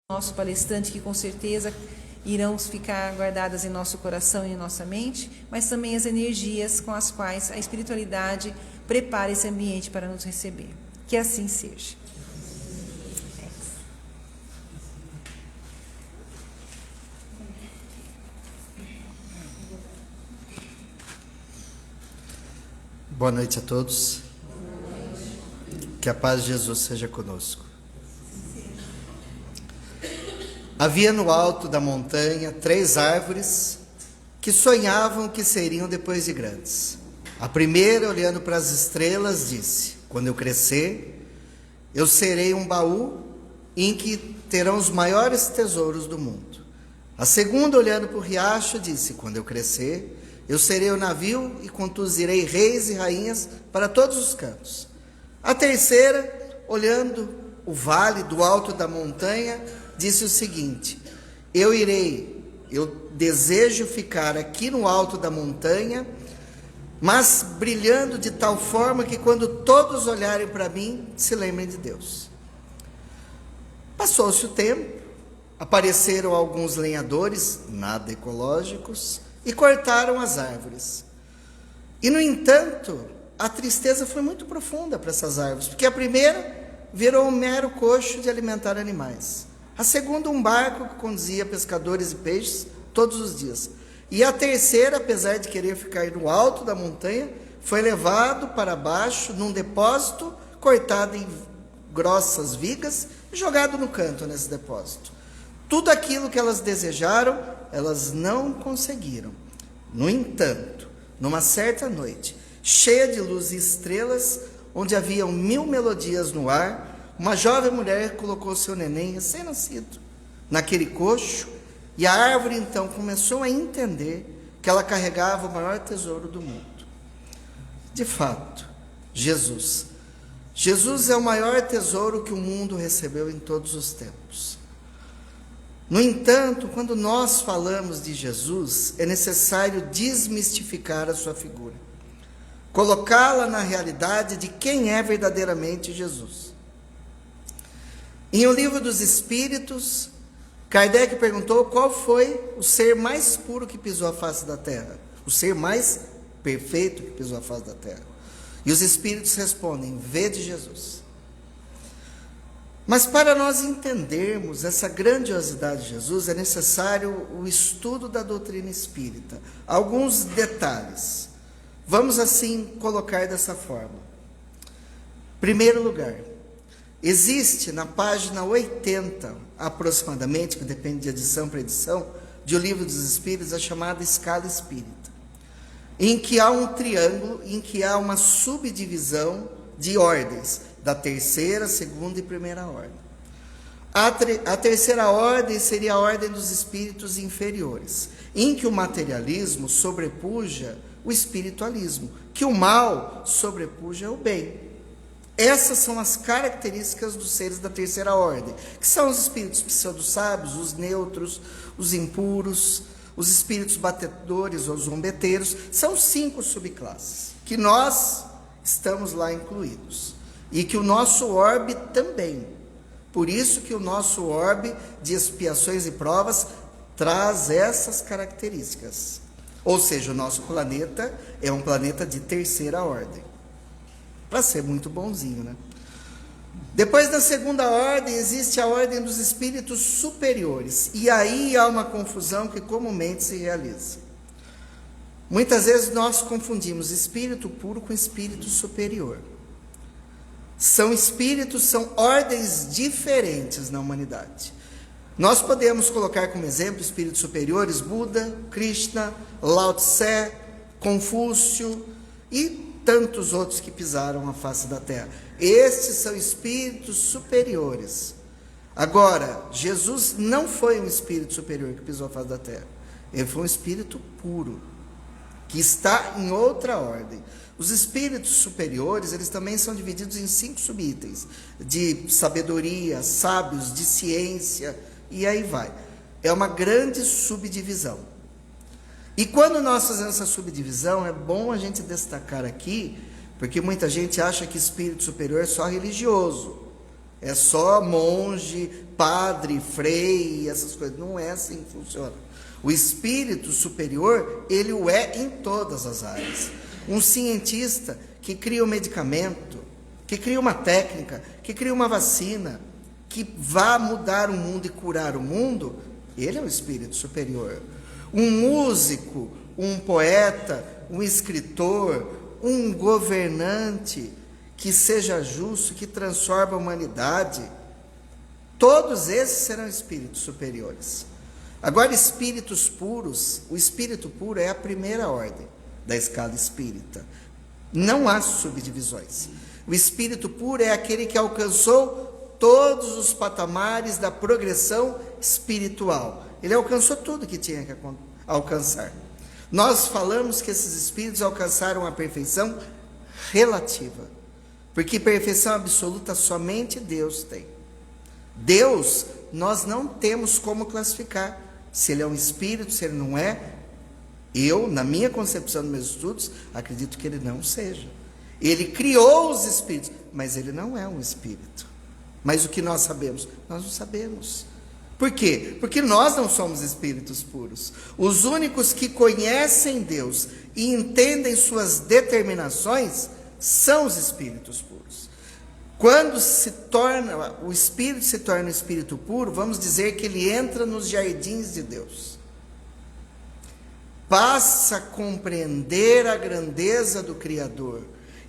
nosso palestrante, que com certeza irão ficar guardadas em nosso coração e em nossa mente, mas também as energias com as quais a espiritualidade prepara esse ambiente para nos receber. Que assim seja. Boa noite a todos. Que a paz de Jesus seja conosco. Havia no alto da montanha 3 árvores que sonhavam que seriam depois de grandes. A primeira, olhando para as estrelas, disse: quando eu crescer, eu serei um baú em que terão os maiores tesouros do mundo. A segunda, olhando para o riacho, disse: quando eu crescer, eu serei o navio e conduzirei reis e rainhas para todos os cantos. A terceira, olhando o vale do alto da montanha, disse o seguinte: eu desejo ficar aqui no alto da montanha, mas brilhando de tal forma que quando todos olharem para mim, se lembrem de Deus. Passou-se o tempo, apareceram alguns lenhadores, nada ecológicos, e cortaram as árvores. E, no entanto, a tristeza foi muito profunda para essas árvores, porque a primeira virou um mero coxo de alimentar animais. A segunda, um barco que conduzia pescadores e peixes todos os dias. E a terceira, apesar de querer ficar no alto da montanha, foi levado para baixo num depósito, cortado em grossas vigas e jogado no canto nesse depósito. Tudo aquilo que elas desejaram, elas não conseguiram. No entanto, numa certa noite, cheia de luz e estrelas, onde haviam 1000 melodias no ar, uma jovem mulher colocou seu neném recém-nascido naquele coxo, e a árvore então começou a entender que ela carregava o maior tesouro do mundo. De fato, Jesus é o maior tesouro que o mundo recebeu em todos os tempos. No entanto, quando nós falamos de Jesus, é necessário desmistificar a sua figura, colocá-la na realidade de quem é verdadeiramente Jesus. Em O Livro dos Espíritos, Kardec perguntou qual foi o ser mais puro que pisou a face da terra, o ser mais perfeito que pisou a face da terra. E os Espíritos respondem: vede Jesus. Mas para nós entendermos essa grandiosidade de Jesus, é necessário o estudo da doutrina espírita. Alguns detalhes. Vamos assim colocar dessa forma. Primeiro lugar, existe na página 80, aproximadamente, que depende de edição para edição, de O Livro dos Espíritos, a chamada escala espírita, em que há um triângulo, em que há uma subdivisão de ordens, da terceira, segunda e primeira ordem. A terceira ordem seria a ordem dos espíritos inferiores, em que o materialismo sobrepuja o espiritualismo, que o mal sobrepuja o bem. Essas são as características dos seres da terceira ordem, que são os espíritos pseudo-sábios, os neutros, os impuros, os espíritos batedores ou zombeteiros. São 5 subclasses, que nós estamos lá incluídos. E que o nosso orbe também. Por isso que o nosso orbe de expiações e provas traz essas características. Ou seja, o nosso planeta é um planeta de terceira ordem. Para ser muito bonzinho, né? Depois da segunda ordem, existe a ordem dos espíritos superiores. E aí há uma confusão que comumente se realiza. Muitas vezes nós confundimos espírito puro com espírito superior. São espíritos, são ordens diferentes na humanidade. Nós podemos colocar como exemplo espíritos superiores Buda, Krishna, Lao Tse, Confúcio e tantos outros que pisaram a face da terra. Estes são espíritos superiores. Agora, Jesus não foi um espírito superior que pisou a face da terra. Ele foi um espírito puro, que está em outra ordem. Os espíritos superiores, eles também são divididos em 5 subitens, de sabedoria, sábios, de ciência, e aí vai. É uma grande subdivisão. E quando nós fazemos essa subdivisão, é bom a gente destacar aqui, porque muita gente acha que espírito superior é só religioso. é só monge, padre, frei, essas coisas. Não é assim que funciona. O espírito superior, ele o é em todas as áreas. Um cientista que cria um medicamento, que cria uma técnica, que cria uma vacina, que vá mudar o mundo e curar o mundo, ele é o espírito superior. Um músico, um poeta, um escritor, um governante que seja justo, que transforme a humanidade, todos esses serão espíritos superiores. Agora, espíritos puros, o espírito puro é a primeira ordem da escala espírita. Não há subdivisões. O espírito puro é aquele que alcançou todos os patamares da progressão espiritual. Ele alcançou tudo que tinha que alcançar. Nós falamos que esses espíritos alcançaram a perfeição relativa, porque perfeição absoluta somente Deus tem. Deus, nós não temos como classificar se ele é um espírito, se ele não é. Eu, na minha concepção dos meus estudos, acredito que ele não seja. Ele criou os espíritos, mas ele não é um espírito. Mas o que nós sabemos? Nós não sabemos. Por quê? Porque nós não somos espíritos puros. Os únicos que conhecem Deus e entendem suas determinações são os espíritos puros. Quando o espírito se torna um espírito puro, vamos dizer que ele entra nos jardins de Deus. Passa a compreender a grandeza do Criador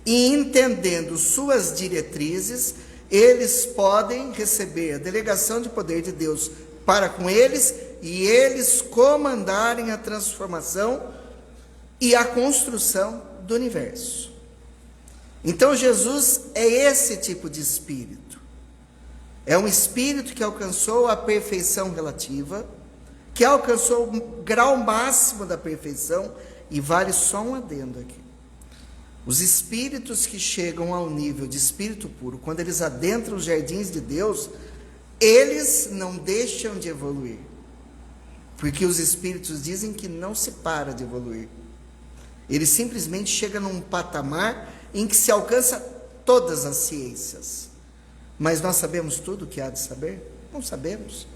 e, entendendo suas diretrizes, eles podem receber a delegação de poder de Deus para com eles e eles comandarem a transformação e a construção do universo. Então Jesus é esse tipo de espírito. É um espírito que alcançou a perfeição relativa, que alcançou o grau máximo da perfeição, e vale só um adendo aqui. Os espíritos que chegam ao nível de espírito puro, quando eles adentram os jardins de Deus, eles não deixam de evoluir. Porque os espíritos dizem que não se para de evoluir. Ele simplesmente chega num patamar em que se alcança todas as ciências. Mas nós sabemos tudo o que há de saber? Não sabemos.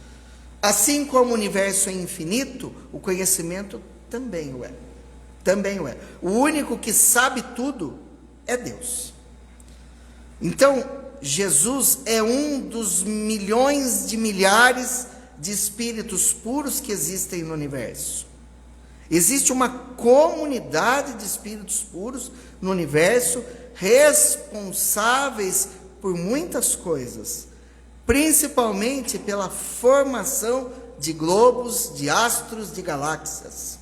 Assim como o universo é infinito, o conhecimento também o é. Também o é. O único que sabe tudo é Deus. Então, Jesus é um dos milhões de milhares de espíritos puros que existem no universo. Existe uma comunidade de espíritos puros no universo, responsáveis por muitas coisas, principalmente pela formação de globos, de astros, de galáxias.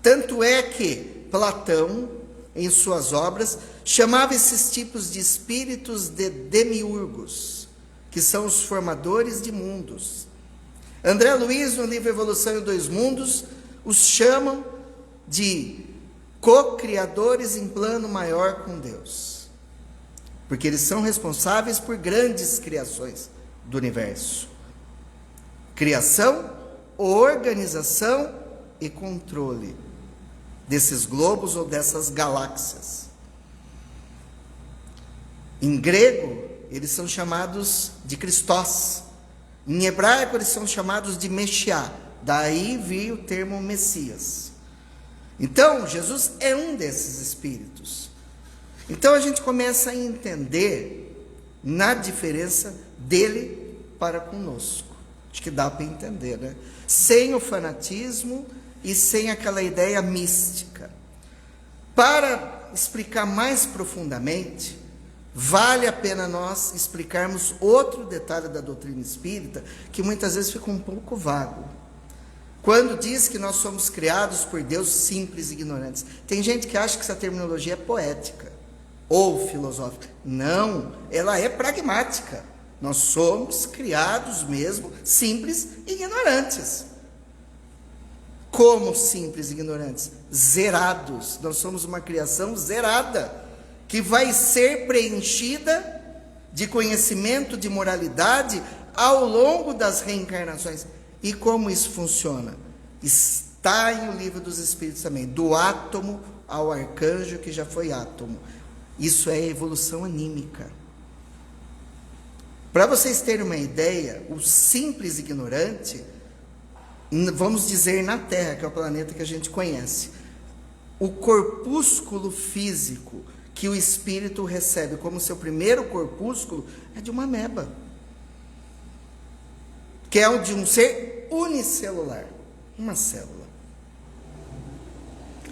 Tanto é que Platão, em suas obras, chamava esses tipos de espíritos de demiurgos, que são os formadores de mundos. André Luiz, no livro Evolução em Dois Mundos, os chamam de co-criadores em plano maior com Deus, porque eles são responsáveis por grandes criações do universo. Criação, organização e controle desses globos ou dessas galáxias. Em grego, eles são chamados de Christos. Em hebraico, eles são chamados de Mexiá. Daí veio o termo Messias. Então, Jesus é um desses espíritos. Então, a gente começa a entender na diferença dele para conosco. Acho que dá para entender, né? Sem o fanatismo e sem aquela ideia mística. Para explicar mais profundamente, vale a pena nós explicarmos outro detalhe da doutrina espírita, que muitas vezes fica um pouco vago. Quando diz que nós somos criados por Deus simples e ignorantes. Tem gente que acha que essa terminologia é poética ou filosófica. Não, ela é pragmática. Nós somos criados mesmo simples e ignorantes. Como simples e ignorantes? Zerados. Nós somos uma criação zerada, que vai ser preenchida de conhecimento, de moralidade, ao longo das reencarnações. E como isso funciona? Está em O Livro dos Espíritos também, do átomo ao arcanjo que já foi átomo. Isso é evolução anímica. Para vocês terem uma ideia, o simples ignorante, vamos dizer na Terra, que é o planeta que a gente conhece, o corpúsculo físico que o espírito recebe como seu primeiro corpúsculo é de uma ameba, que é o de um ser unicelular, uma célula.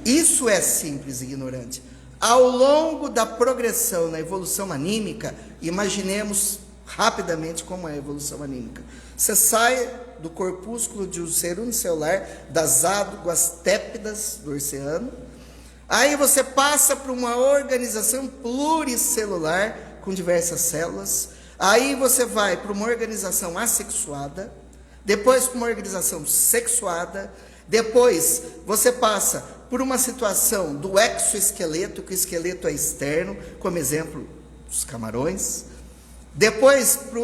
Isso é simples ignorante. Ao longo da progressão na evolução anímica, imaginemos rapidamente como é a evolução anímica. Você sai do corpúsculo de um ser unicelular, das águas tépidas do oceano, aí você passa para uma organização pluricelular com diversas células, aí você vai para uma organização assexuada, depois para uma organização sexuada, depois você passa por uma situação do exoesqueleto, que o esqueleto é externo, como exemplo, os camarões, depois para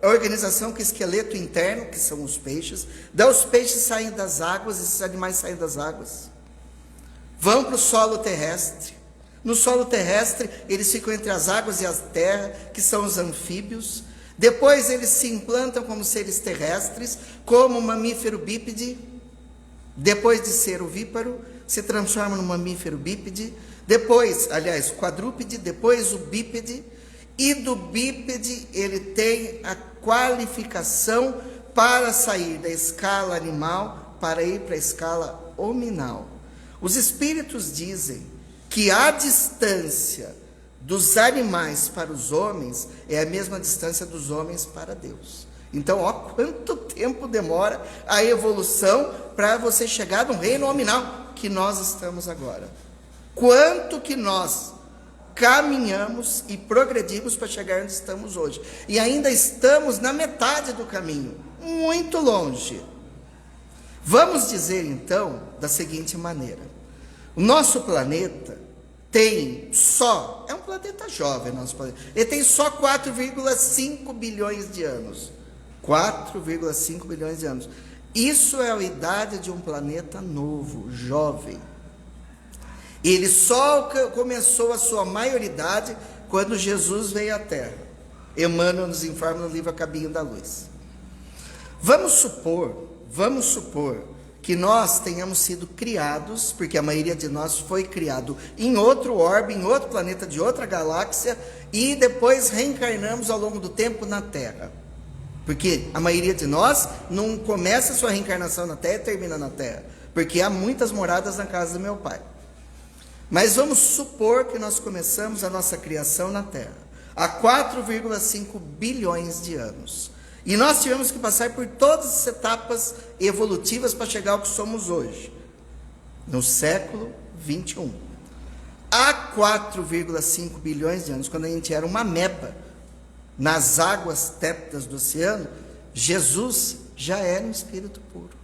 a organização que é esqueleto interno, que são os peixes, daí os peixes saem das águas, esses animais saem das águas, vão para o solo terrestre. No solo terrestre, eles ficam entre as águas e a terra, que são os anfíbios. Depois eles se implantam como seres terrestres, como o mamífero bípede. Depois de ser ovíparo, se transforma no mamífero bípede. Depois, aliás, quadrúpede, depois o bípede. E do bípede ele tem a qualificação para sair da escala animal para ir para a escala hominal. Os espíritos dizem que a distância dos animais para os homens é a mesma distância dos homens para Deus. Então, ó, quanto tempo demora a evolução para você chegar no reino nominal que nós estamos agora. Quanto que nós caminhamos e progredimos para chegar onde estamos hoje. E ainda estamos na metade do caminho, muito longe. Vamos dizer então da seguinte maneira: o nosso planeta tem só, é um planeta jovem, nosso planeta, ele tem só 4,5 bilhões de anos. 4,5 bilhões de anos. Isso é a idade de um planeta novo, jovem. Ele só começou a sua maioridade quando Jesus veio à Terra. Emmanuel nos informa no livro A Caminho da Luz. Vamos supor que nós tenhamos sido criados, porque a maioria de nós foi criado em outro orbe, em outro planeta de outra galáxia, e depois reencarnamos ao longo do tempo na Terra. Porque a maioria de nós não começa a sua reencarnação na Terra e termina na Terra, porque há muitas moradas na casa do meu pai. Mas vamos supor que nós começamos a nossa criação na Terra há 4,5 bilhões de anos. E nós tivemos que passar por todas as etapas evolutivas para chegar ao que somos hoje, no século 21. Há 4,5 bilhões de anos, quando a gente era uma ameba nas águas tépidas do oceano, Jesus já era um espírito puro.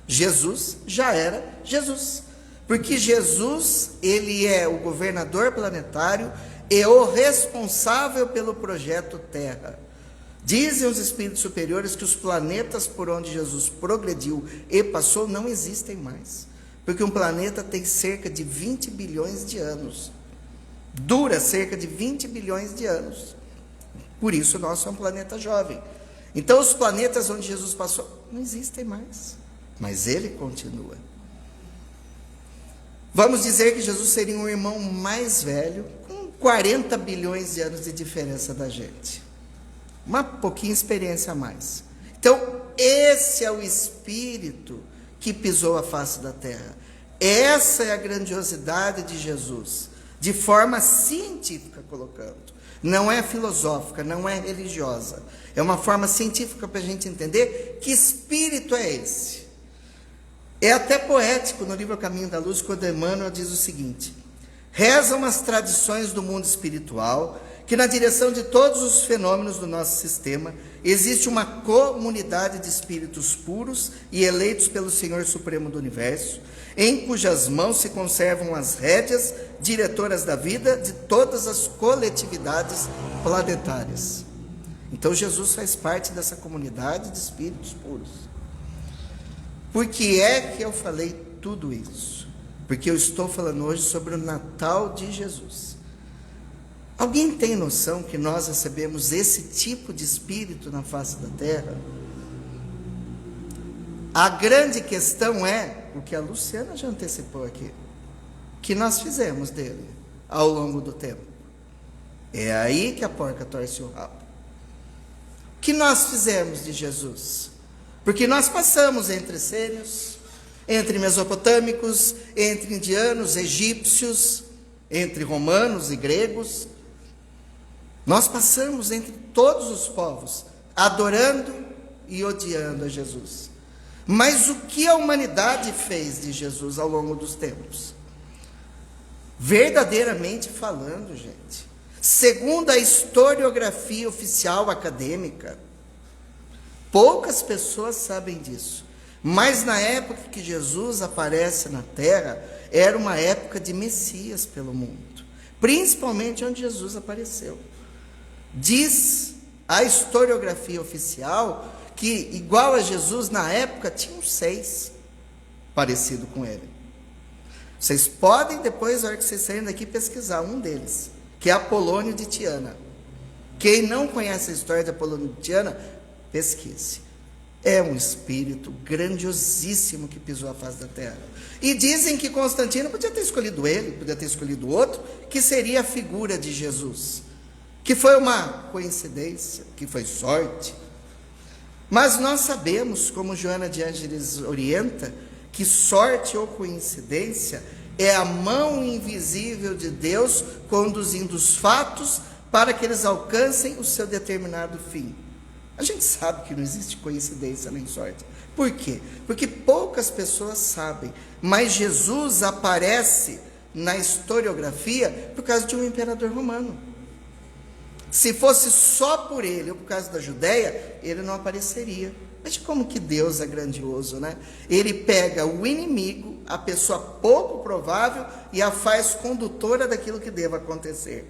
Jesus já era Jesus. Porque Jesus, ele é o governador planetário e o responsável pelo projeto Terra. Dizem os espíritos superiores que os planetas por onde Jesus progrediu e passou não existem mais. Porque um planeta tem cerca de 20 bilhões de anos. Dura cerca de 20 bilhões de anos. Por isso o nosso é um planeta jovem. Então os planetas onde Jesus passou não existem mais. Mas ele continua. Vamos dizer que Jesus seria um irmão mais velho, com 40 bilhões de anos de diferença da gente. Uma pouquinha experiência a mais. Então, esse é o espírito que pisou a face da terra. Essa é a grandiosidade de Jesus, de forma científica colocando. Não é filosófica, não é religiosa. É uma forma científica para a gente entender que espírito é esse. É até poético no livro A Caminho da Luz, quando Emmanuel diz o seguinte: rezam as tradições do mundo espiritual que na direção de todos os fenômenos do nosso sistema existe uma comunidade de espíritos puros e eleitos pelo Senhor Supremo do Universo, em cujas mãos se conservam as rédeas diretoras da vida de todas as coletividades planetárias. Então Jesus faz parte dessa comunidade de espíritos puros. Por que é que eu falei tudo isso? Porque eu estou falando hoje sobre o Natal de Jesus. Alguém tem noção que nós recebemos esse tipo de espírito na face da terra? A grande questão é, o que a Luciana já antecipou aqui, que nós fizemos dele ao longo do tempo. É aí que a porca torce o rabo. O que nós fizemos de Jesus? Porque nós passamos entre essênios, entre mesopotâmicos, entre indianos, egípcios, entre romanos e gregos. Nós passamos entre todos os povos, adorando e odiando a Jesus. Mas o que a humanidade fez de Jesus ao longo dos tempos? Verdadeiramente falando, gente, segundo a historiografia oficial acadêmica, poucas pessoas sabem disso, mas na época que Jesus aparece na terra, era uma época de Messias pelo mundo, principalmente onde Jesus apareceu. Diz a historiografia oficial que, igual a Jesus, na época, tinham 6 parecido com ele. Vocês podem depois, na hora que vocês saírem daqui, pesquisar um deles, que é Apolônio de Tiana. Quem não conhece a história de Apolônio de Tiana, pesquise. É um espírito grandiosíssimo que pisou a face da terra. E dizem que Constantino podia ter escolhido ele, podia ter escolhido outro, que seria a figura de Jesus. Que foi uma coincidência, que foi sorte. Mas nós sabemos, como Joana de Ângeles orienta, que sorte ou coincidência é a mão invisível de Deus conduzindo os fatos para que eles alcancem o seu determinado fim. A gente sabe que não existe coincidência nem sorte. Por quê? Porque poucas pessoas sabem, mas Jesus aparece na historiografia por causa de um imperador romano. Se fosse só por ele ou por causa da Judéia, ele não apareceria. Veja como que Deus é grandioso, né? Ele pega o inimigo, a pessoa pouco provável, e a faz condutora daquilo que deva acontecer.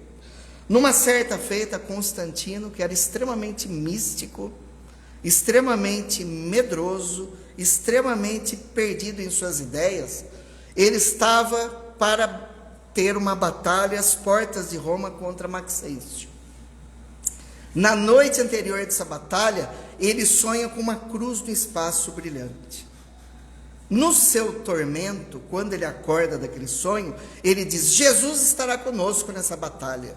Numa certa feita, Constantino, que era extremamente místico, extremamente medroso, extremamente perdido em suas ideias, ele estava para ter uma batalha às portas de Roma contra Maxêncio. Na noite anterior dessa batalha, ele sonha com uma cruz no espaço brilhante. No seu tormento, quando ele acorda daquele sonho, ele diz: Jesus estará conosco nessa batalha,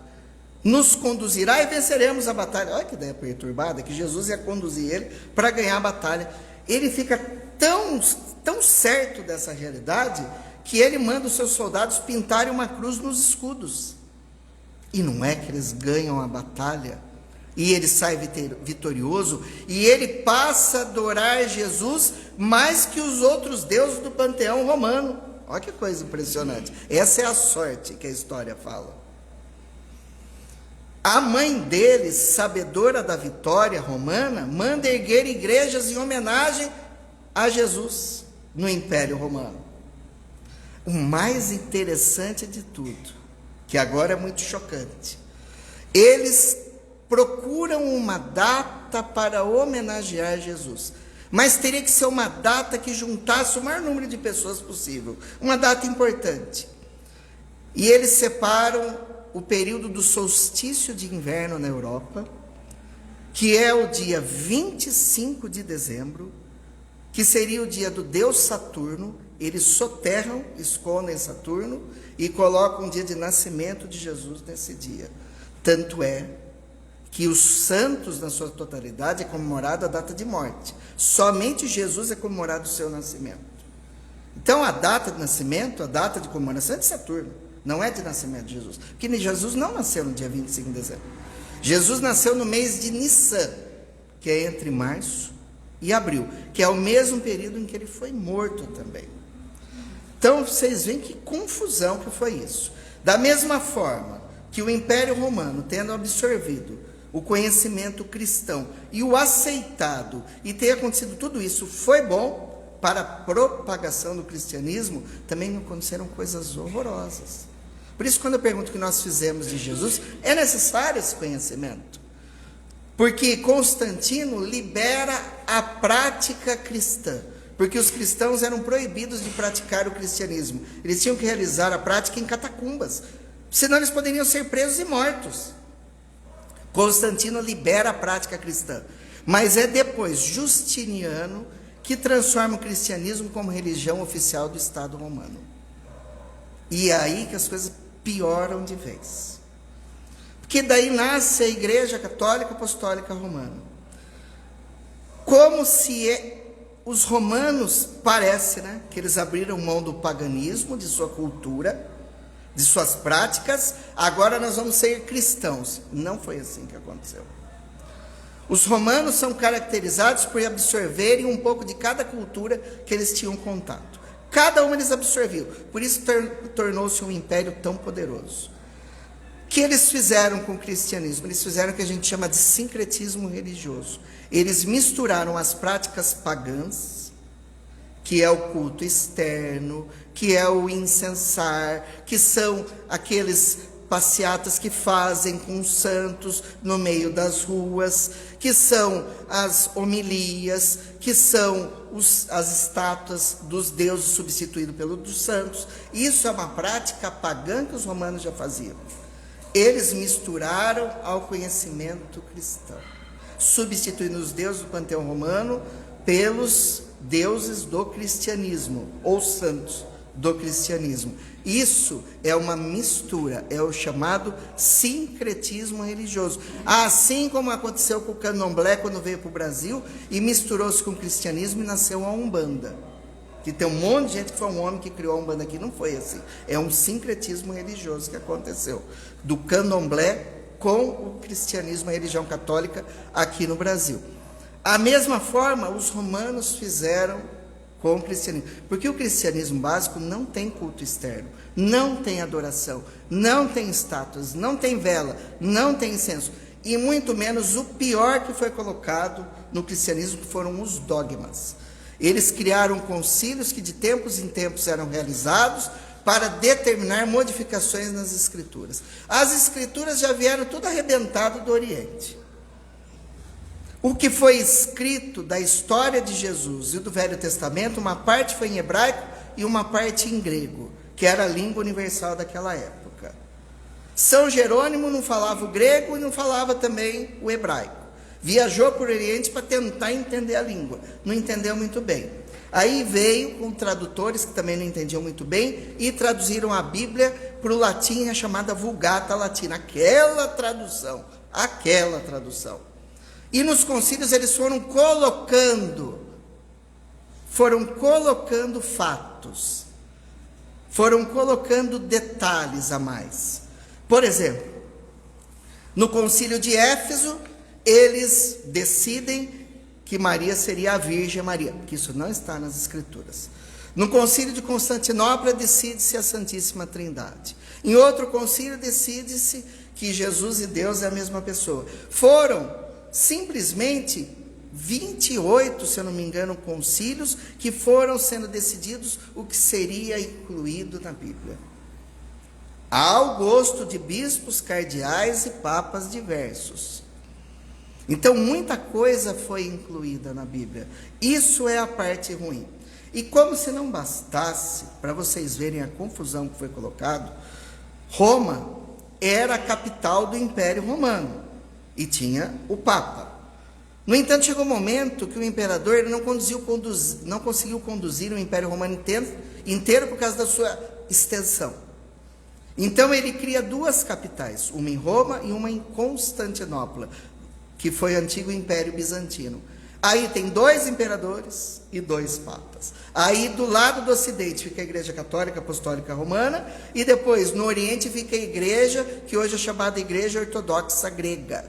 nos conduzirá e venceremos a batalha. Olha que ideia perturbada, que Jesus ia conduzir ele para ganhar a batalha. Ele fica tão certo dessa realidade, que ele manda os seus soldados pintarem uma cruz nos escudos. E não é que eles ganham a batalha, e ele sai vitorioso, e ele passa a adorar Jesus mais que os outros deuses do panteão romano. Olha que coisa impressionante. Essa é a sorte que a história fala. A mãe dele, sabedora da vitória romana, manda erguer igrejas em homenagem a Jesus no Império Romano. O mais interessante de tudo, que agora é muito chocante, eles procuram uma data para homenagear Jesus, mas teria que ser uma data que juntasse o maior número de pessoas possível, uma data importante. E eles separam o período do solstício de inverno na Europa, que é o dia 25 de dezembro, que seria o dia do deus Saturno. Eles soterram, escondem Saturno e colocam o dia de nascimento de Jesus nesse dia. Tanto é que os santos, na sua totalidade, é comemorado a data de morte. Somente Jesus é comemorado o seu nascimento. Então, a data de nascimento, a data de comemoração é de Saturno, não é de nascimento de Jesus. Porque Jesus não nasceu no dia 25 de dezembro. Jesus nasceu no mês de Nissan, que é entre março e abril, que é o mesmo período em que ele foi morto também. Então, vocês veem que confusão que foi isso. Da mesma forma que o Império Romano, tendo absorvido o conhecimento cristão e o aceitado, e ter acontecido tudo isso, foi bom para a propagação do cristianismo, também aconteceram coisas horrorosas. Por isso, quando eu pergunto o que nós fizemos de Jesus, é necessário esse conhecimento. Porque Constantino libera a prática cristã, porque os cristãos eram proibidos de praticar o cristianismo. Eles tinham que realizar a prática em catacumbas. senão eles poderiam ser presos e mortos. Constantino libera a prática cristã, mas é depois Justiniano que transforma o cristianismo como religião oficial do Estado romano. E é aí que as coisas pioram de vez. Porque daí nasce a Igreja Católica Apostólica Romana. Como se os romanos, parece, né, que eles abriram mão do paganismo, de sua cultura, de suas práticas, agora nós vamos ser cristãos. Não foi assim que aconteceu. Os romanos são caracterizados por absorverem um pouco de cada cultura que eles tinham contato. Cada um eles absorviam. Por isso tornou-se um império tão poderoso. O que eles fizeram com o cristianismo? Eles fizeram o que a gente chama de sincretismo religioso. Eles misturaram as práticas pagãs, que é o culto externo, que é o incensar, que são aqueles passeatas que fazem com os santos no meio das ruas, que são as homilias, que são as estátuas dos deuses substituídos pelos dos santos. Isso é uma prática pagã que os romanos já faziam. Eles misturaram ao conhecimento cristão, substituindo os deuses do panteão romano pelos deuses do cristianismo, ou santos do cristianismo. Isso é uma mistura, é o chamado sincretismo religioso. Assim como aconteceu com o candomblé quando veio para o Brasil e misturou-se com o cristianismo e nasceu a Umbanda. Que tem um monte de gente que foi um homem que criou a Umbanda aqui, não foi assim. É um sincretismo religioso que aconteceu. Do candomblé com o cristianismo, a religião católica aqui no Brasil. A mesma forma, os romanos fizeram com o cristianismo. Porque o cristianismo básico não tem culto externo, não tem adoração, não tem estátuas, não tem vela, não tem incenso. E muito menos o pior que foi colocado no cristianismo, que foram os dogmas. Eles criaram concílios que de tempos em tempos eram realizados para determinar modificações nas escrituras. As escrituras já vieram tudo arrebentado do Oriente. O que foi escrito da história de Jesus e do Velho Testamento, uma parte foi em hebraico e uma parte em grego, que era a língua universal daquela época. São Jerônimo não falava o grego e não falava também o hebraico. Viajou por Oriente para tentar entender a língua. Não entendeu muito bem. Aí veio com tradutores que também não entendiam muito bem e traduziram a Bíblia para o latim, a chamada Vulgata Latina. Aquela tradução. E nos concílios eles foram colocando fatos, foram colocando detalhes a mais. Por exemplo, no concílio de Éfeso, eles decidem que Maria seria a Virgem Maria, que isso não está nas Escrituras. No concílio de Constantinopla, decide-se a Santíssima Trindade. Em outro concílio, decide-se que Jesus e Deus é a mesma pessoa. Foram simplesmente 28, se eu não me engano, concílios que foram sendo decididos o que seria incluído na Bíblia. Ao gosto de bispos, cardeais e papas diversos. Então, muita coisa foi incluída na Bíblia. Isso é a parte ruim. E como se não bastasse, para vocês verem a confusão que foi colocado, Roma era a capital do Império Romano e tinha o Papa. No entanto, chegou um momento que o imperador ele não conseguiu conduzir o Império Romano inteiro por causa da sua extensão. Então, ele cria duas capitais, uma em Roma e uma em Constantinopla, que foi o antigo Império Bizantino. Aí tem 2 imperadores e 2 papas. Aí do lado do Ocidente fica a Igreja Católica Apostólica Romana, e depois no Oriente fica a igreja, que hoje é chamada Igreja Ortodoxa Grega.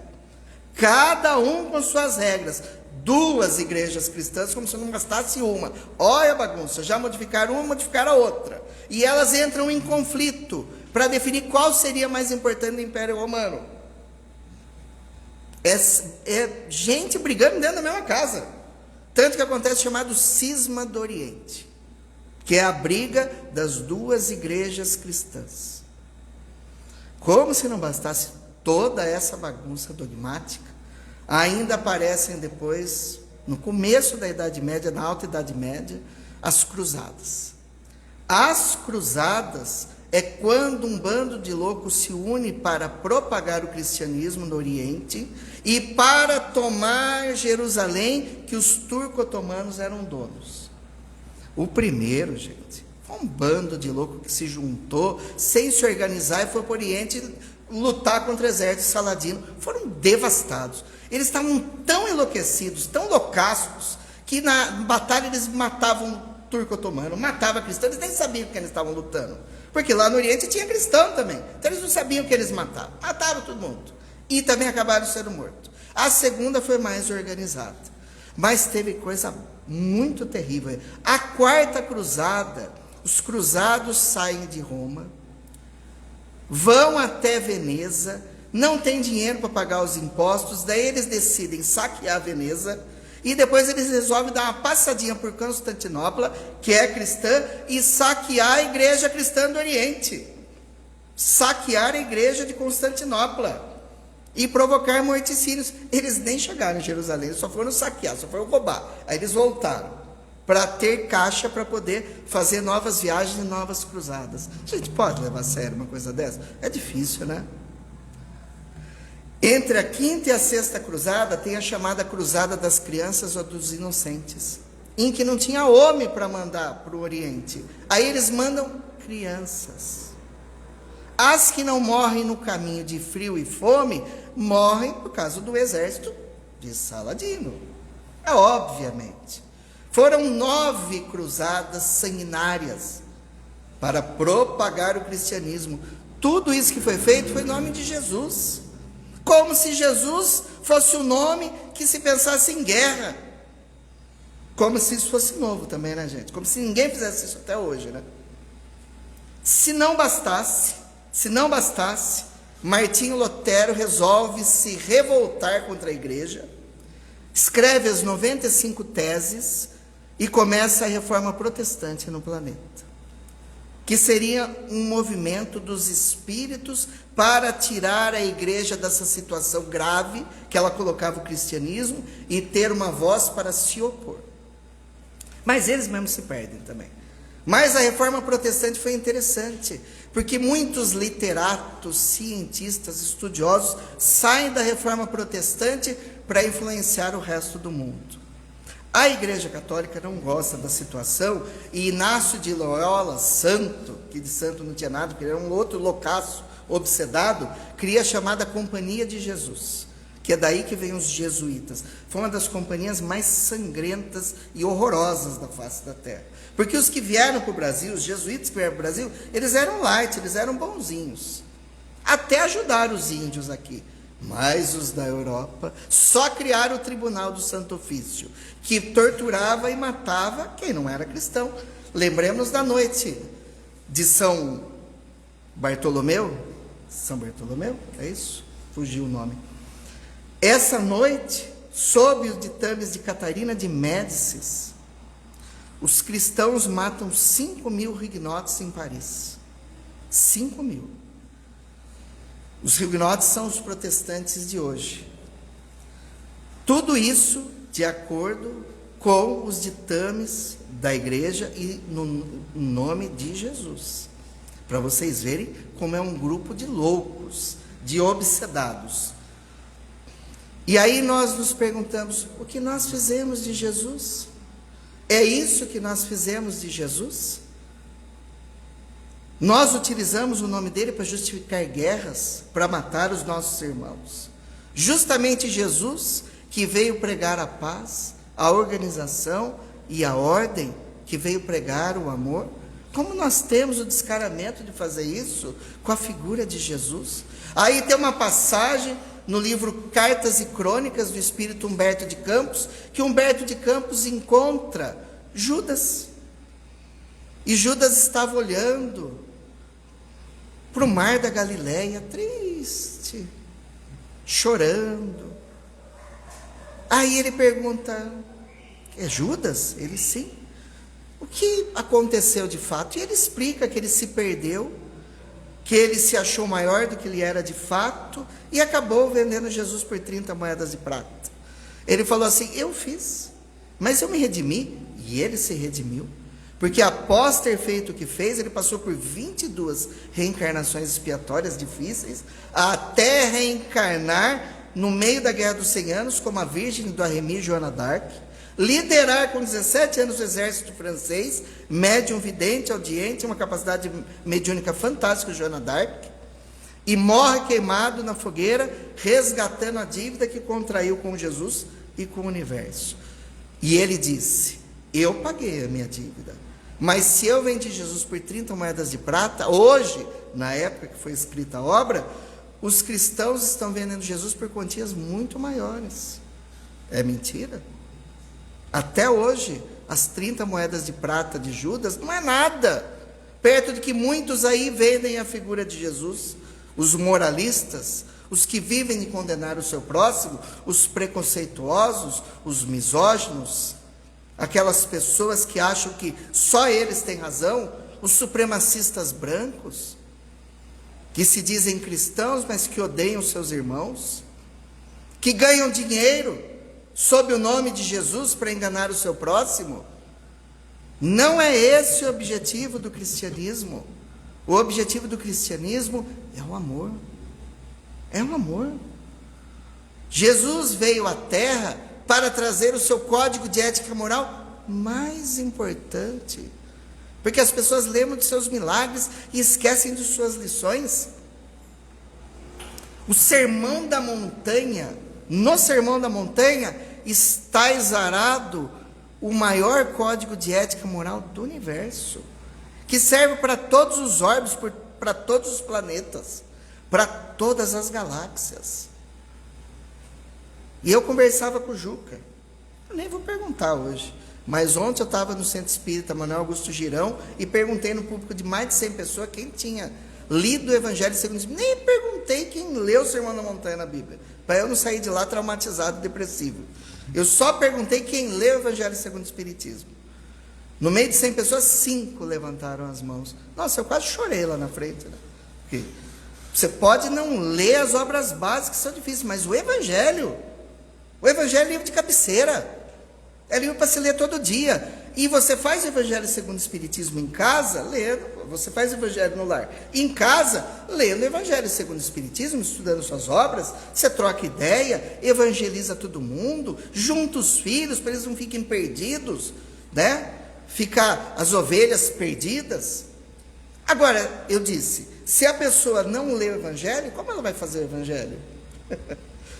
Cada um com suas regras. 2 igrejas cristãs, como se não bastasse uma. Olha a bagunça, já modificaram uma, modificaram a outra. E elas entram em conflito para definir qual seria mais importante no Império Romano. É gente brigando dentro da mesma casa. Tanto que acontece o chamado cisma do Oriente, que é a briga das 2 igrejas cristãs. Como se não bastasse toda essa bagunça dogmática, ainda aparecem depois, no começo da Idade Média, na Alta Idade Média, as cruzadas. As cruzadas é quando um bando de loucos se une para propagar o cristianismo no Oriente e para tomar Jerusalém, que os turco-otomanos eram donos. O primeiro, gente, foi um bando de loucos que se juntou, sem se organizar, e foi para o Oriente lutar contra o exército saladino. Foram devastados. Eles estavam tão enlouquecidos, tão loucascos, que na batalha eles matavam turco-otomano, matavam cristãos, eles nem sabiam que eles estavam lutando. Porque lá no Oriente tinha cristão também. Então eles não sabiam que eles matavam. Mataram todo mundo. E também acabaram sendo mortos. A segunda foi mais organizada. Mas teve coisa muito terrível. A quarta cruzada, os cruzados saem de Roma, vão até Veneza, não tem dinheiro para pagar os impostos, daí eles decidem saquear Veneza, e depois eles resolvem dar uma passadinha por Constantinopla, que é cristã, e saquear a igreja cristã do Oriente. Saquear a igreja de Constantinopla. E provocar morticínios. Eles nem chegaram em Jerusalém, só foram saquear, só foram roubar. Aí eles voltaram, para ter caixa para poder fazer novas viagens e novas cruzadas. A gente pode levar a sério uma coisa dessa? É difícil, né? Entre a quinta e a sexta cruzada, tem a chamada cruzada das crianças ou dos inocentes, em que não tinha homem para mandar para o Oriente. Aí eles mandam crianças. As que não morrem no caminho de frio e fome, morrem por causa do exército de Saladino. Obviamente. Foram 9 cruzadas sanguinárias para propagar o cristianismo. Tudo isso que foi feito foi em nome de Jesus. Como se Jesus fosse o nome que se pensasse em guerra. Como se isso fosse novo também, né, gente? Como se ninguém fizesse isso até hoje, né? Se não bastasse, Martinho Lutero resolve se revoltar contra a igreja, escreve as 95 teses e começa a reforma protestante no planeta, que seria um movimento dos espíritos para tirar a igreja dessa situação grave que ela colocava o cristianismo e ter uma voz para se opor. Mas eles mesmos se perdem também. Mas a reforma protestante foi interessante, porque muitos literatos, cientistas, estudiosos saem da reforma protestante para influenciar o resto do mundo. A Igreja Católica não gosta da situação, e Inácio de Loyola, santo, que de santo não tinha nada, porque ele era um outro loucaço, obsedado, cria a chamada Companhia de Jesus, que é daí que vem os jesuítas. Foi uma das companhias mais sangrentas e horrorosas da face da terra. Porque os que vieram para o Brasil, os jesuítas que vieram para o Brasil, eles eram light, eles eram bonzinhos. Até ajudaram os índios aqui. Mas os da Europa só criaram o Tribunal do Santo Ofício, que torturava e matava quem não era cristão. Lembremos da noite de São Bartolomeu, é isso? Fugiu o nome. Essa noite, sob os ditames de Catarina de Médicis, os cristãos matam 5.000 huguenotes em Paris. 5.000. Os huguenotes são os protestantes de hoje. Tudo isso de acordo com os ditames da igreja e no nome de Jesus. Para vocês verem como é um grupo de loucos, de obsedados. E aí nós nos perguntamos, o que nós fizemos de Jesus? É isso que nós fizemos de Jesus? Nós utilizamos o nome dele para justificar guerras, para matar os nossos irmãos. Justamente Jesus, que veio pregar a paz, a organização e a ordem, que veio pregar o amor. Como nós temos o descaramento de fazer isso com a figura de Jesus? Aí tem uma passagem no livro Cartas e Crônicas do Espírito Humberto de Campos, que Humberto de Campos encontra Judas. E Judas estava olhando para o mar da Galileia, triste, chorando. Aí ele pergunta, é Judas? Ele, sim. O que aconteceu de fato? E ele explica que ele se perdeu, que ele se achou maior do que ele era de fato, e acabou vendendo Jesus por 30 moedas de prata. Ele falou assim, eu fiz, mas eu me redimi, e ele se redimiu. Porque após ter feito o que fez, ele passou por 22 reencarnações expiatórias difíceis, até reencarnar no meio da Guerra dos 100 Anos, como a Virgem do Arremi, Joana d'Arc, liderar com 17 anos o exército francês, médium vidente, audiente, uma capacidade mediúnica fantástica, Joana d'Arc, e morre queimado na fogueira, resgatando a dívida que contraiu com Jesus e com o universo. E ele disse: eu paguei a minha dívida, mas se eu vendi Jesus por 30 moedas de prata, hoje, na época que foi escrita a obra, os cristãos estão vendendo Jesus por quantias muito maiores. É mentira? Até hoje, as 30 moedas de prata de Judas não é nada, perto de que muitos aí vendem a figura de Jesus. Os moralistas, os que vivem de condenar o seu próximo, os preconceituosos, os misóginos, aquelas pessoas que acham que só eles têm razão, os supremacistas brancos, que se dizem cristãos, mas que odeiam seus irmãos, que ganham dinheiro sob o nome de Jesus para enganar o seu próximo. Não é esse o objetivo do cristianismo. O objetivo do cristianismo é o amor. É o amor. Jesus veio à Terra para trazer o seu código de ética e moral mais importante. Porque as pessoas lembram de seus milagres e esquecem de suas lições. O Sermão da Montanha, no Sermão da Montanha, está exarado o maior código de ética e moral do universo, que serve para todos os orbes, para todos os planetas, para todas as galáxias. E eu conversava com o Juca, eu nem vou perguntar hoje, mas ontem eu estava no Centro Espírita Manuel Augusto Girão e perguntei no público de mais de 100 pessoas quem tinha lido o Evangelho segundo o Espiritismo. Nem perguntei quem leu o Sermão da Montanha na Bíblia, para eu não sair de lá traumatizado, depressivo. Eu só perguntei quem leu o Evangelho segundo o Espiritismo. No meio de 100 pessoas, 5 levantaram as mãos. Nossa, eu quase chorei lá na frente, né? Porque você pode não ler as obras básicas, que são difíceis, mas o Evangelho é livro de cabeceira, é livro para se ler todo dia. E você faz o Evangelho segundo o Espiritismo em casa, lendo. Você faz o Evangelho no lar em casa, lendo o Evangelho segundo o Espiritismo, estudando suas obras. Você troca ideia, evangeliza todo mundo, junta os filhos para eles não fiquem perdidos, né? Ficar as ovelhas perdidas. Agora, eu disse, se a pessoa não lê o Evangelho, como ela vai fazer o Evangelho?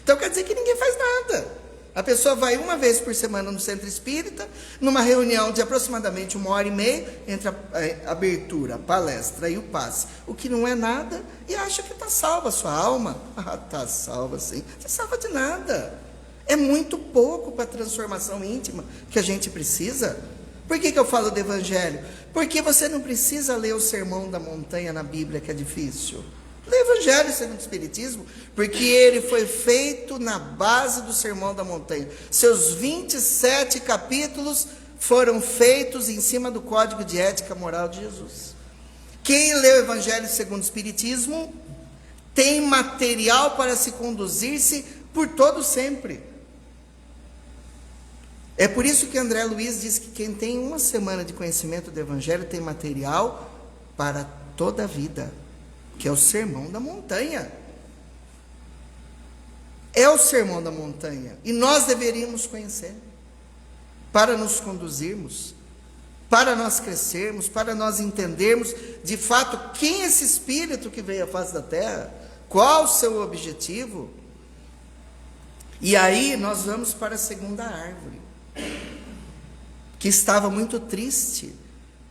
Então quer dizer que ninguém faz nada. A pessoa vai uma vez por semana no Centro Espírita, numa reunião de aproximadamente 1h30, entre a abertura, a palestra e o passe, o que não é nada, e acha que está salva a sua alma. Ah, está salva sim. Não está salva de nada. É muito pouco para a transformação íntima que a gente precisa. Por que eu falo do Evangelho? Porque você não precisa ler o Sermão da Montanha na Bíblia, que é difícil. Lê o Evangelho segundo o Espiritismo, porque ele foi feito na base do Sermão da Montanha. Seus 27 capítulos foram feitos em cima do Código de Ética Moral de Jesus. Quem lê o Evangelho segundo o Espiritismo tem material para se conduzir-se por todo sempre. É por isso que André Luiz diz que quem tem uma semana de conhecimento do Evangelho tem material para toda a vida, que é o Sermão da Montanha. É o Sermão da Montanha, e nós deveríamos conhecer, para nos conduzirmos, para nós crescermos, para nós entendermos, de fato, quem é esse Espírito que veio à face da Terra, qual o seu objetivo. E aí nós vamos para a segunda árvore, que estava muito triste,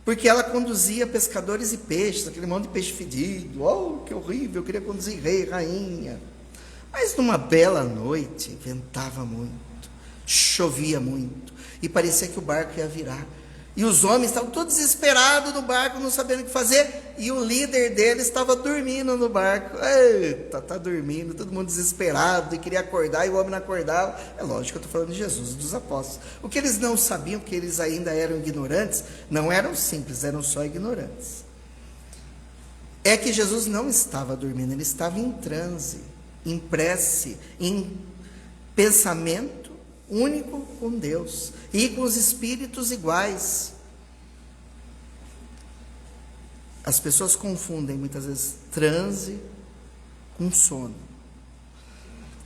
porque ela conduzia pescadores e peixes, aquele monte de peixe fedido. Oh, que horrível, eu queria conduzir rei, rainha. Mas numa bela noite, ventava muito, chovia muito, e parecia que o barco ia virar. E os homens estavam todos desesperados no barco, não sabendo o que fazer, e o líder deles estava dormindo no barco. Eita, está dormindo, todo mundo desesperado, e queria acordar, e o homem não acordava. É lógico que eu estou falando de Jesus e dos apóstolos. O que eles não sabiam, que eles ainda eram ignorantes, não eram simples, eram só ignorantes. É que Jesus não estava dormindo, ele estava em transe, em prece, em pensamento único com Deus e com os espíritos iguais. As pessoas confundem muitas vezes transe com sono.